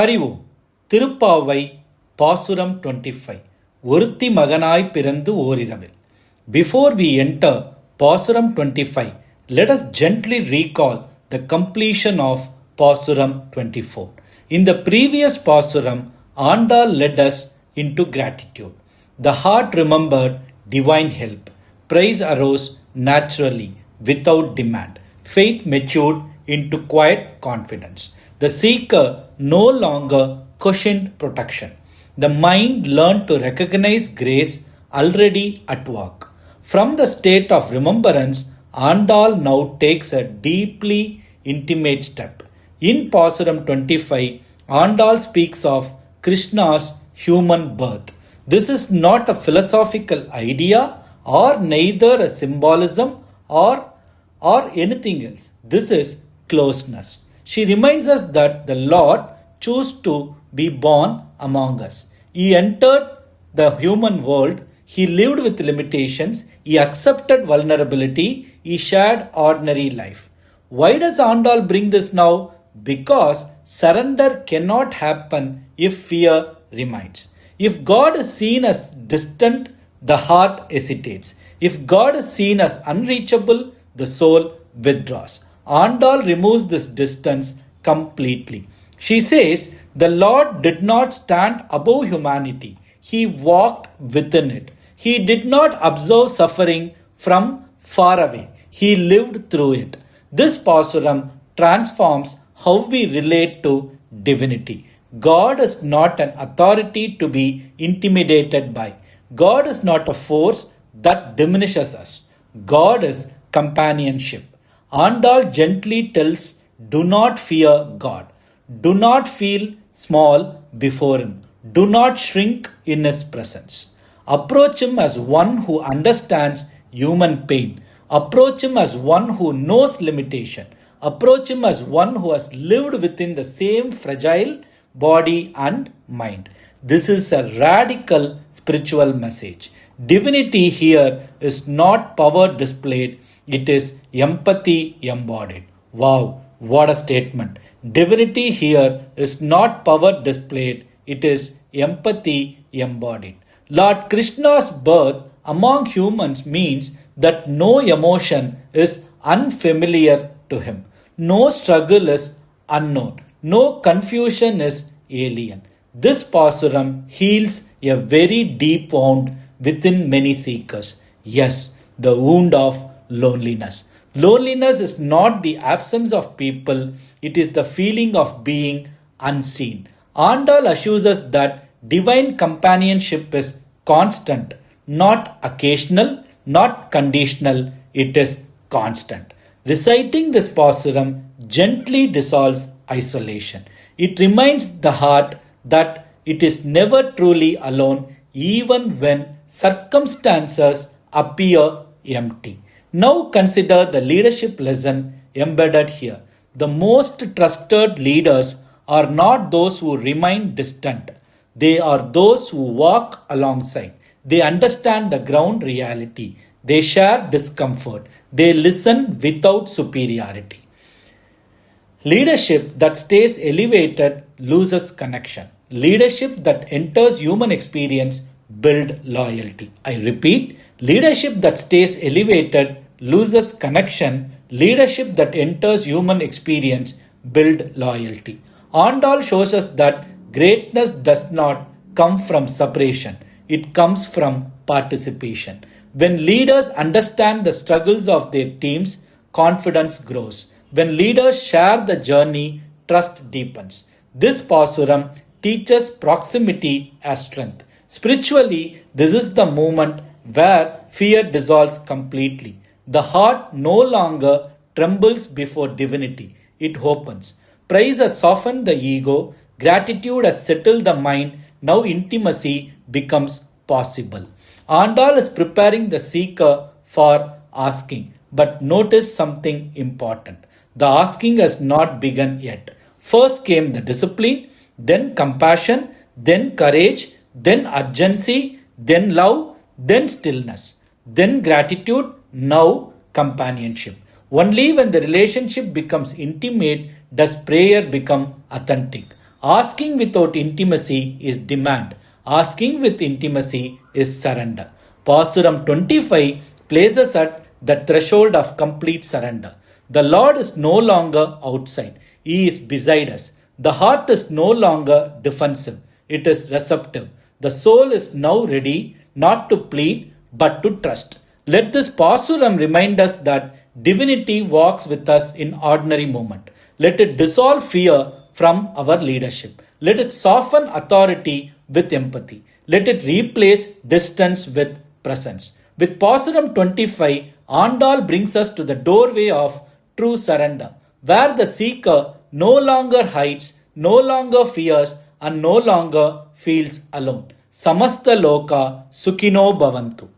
அறிவோம். திருப்பாவை பாசுரம் 25 ஒருத்தி மகனாய் பிறந்து ஓரிரவில். Before we enter Pasuram 25, let us gently recall the completion of Pasuram 24. In the previous Pasuram, Andal led us into gratitude. The heart remembered divine help. Praise arose naturally without demand. Faith matured into quiet confidence. The seeker no longer questioned protection. The mind learned to recognize grace already at work. From the state of remembrance, Andal now takes a deeply intimate step. In Pasuram 25, Andal speaks of Krishna's human birth. This is not a philosophical idea or neither a symbolism or anything else. This is closeness. She reminds us that the Lord chose to be born among us. He entered the human world. He lived with limitations. He accepted vulnerability. He shared ordinary life. Why does Andal bring this now? Because surrender cannot happen if fear remains. If God is seen as distant, the heart hesitates. If God is seen as unreachable, the soul withdraws. Andal removes this distance completely. She says, the Lord did not stand above humanity. He walked within it. He did not observe suffering from far away. He lived through it. This Pasuram transforms how we relate to divinity. God is not an authority to be intimidated by. God is not a force that diminishes us. God is companionship. Andal gently tells, do not fear God. Do not feel small before Him. Do not shrink in His presence. Approach Him as one who understands human pain. Approach Him as one who knows limitation. Approach Him as one who has lived within the same fragile body and mind. This is a radical spiritual message. Divinity here is not power displayed, it is empathy embodied. Wow, what a statement. Divinity here is not power displayed, it is empathy embodied. Lord Krishna's birth among humans means that no emotion is unfamiliar to Him. No struggle is unknown. No confusion is alien. This Pasuram heals a very deep wound within many seekers. Yes, the wound of loneliness. Loneliness is not the absence of people, it is the feeling of being unseen. Andal assures us that divine companionship is constant, not occasional, not conditional, it is constant. Reciting this Pasuram gently dissolves isolation. It reminds the heart that it is never truly alone even when circumstances appear empty. Now consider the leadership lesson embedded here. The most trusted leaders are not those who remain distant. They are those who walk alongside. They understand the ground reality. They share discomfort. They listen without superiority. Leadership that stays elevated loses connection. Leadership that enters human experience builds loyalty. I repeat, leadership that stays elevated loses connection. Leadership that enters human experience builds loyalty. Andal shows us that greatness does not come from separation. It comes from participation. When leaders understand the struggles of their teams, confidence grows. When leaders share the journey, trust deepens. This Pasuram teaches proximity as strength. Spiritually, this is the moment where fear dissolves completely. The heart no longer trembles before divinity, it opens. Praise has softened the ego, gratitude has settled the mind, now intimacy becomes possible. Andal is preparing the seeker for asking, but notice something important. The asking has not begun yet. First came the discipline, then compassion, then courage, then urgency, then love, then stillness, then gratitude, now companionship. Only when the relationship becomes intimate does prayer become authentic. Asking without intimacy is demand. Asking with intimacy is surrender. Pasuram 25 places at the threshold of complete surrender. The Lord is no longer outside. He is beside us. The heart is no longer defensive. It is receptive. The soul is now ready not to plead but to trust. Let this Pasuram remind us that divinity walks with us in ordinary moment. Let it dissolve fear from our leadership. Let it soften authority with empathy. Let it replace distance with presence. With Pasuram 25, Andal brings us to the doorway of true surrender, where the seeker no longer hides, no longer fears, and no longer feels alone. Samasta Loka Sukhino Bhavantu.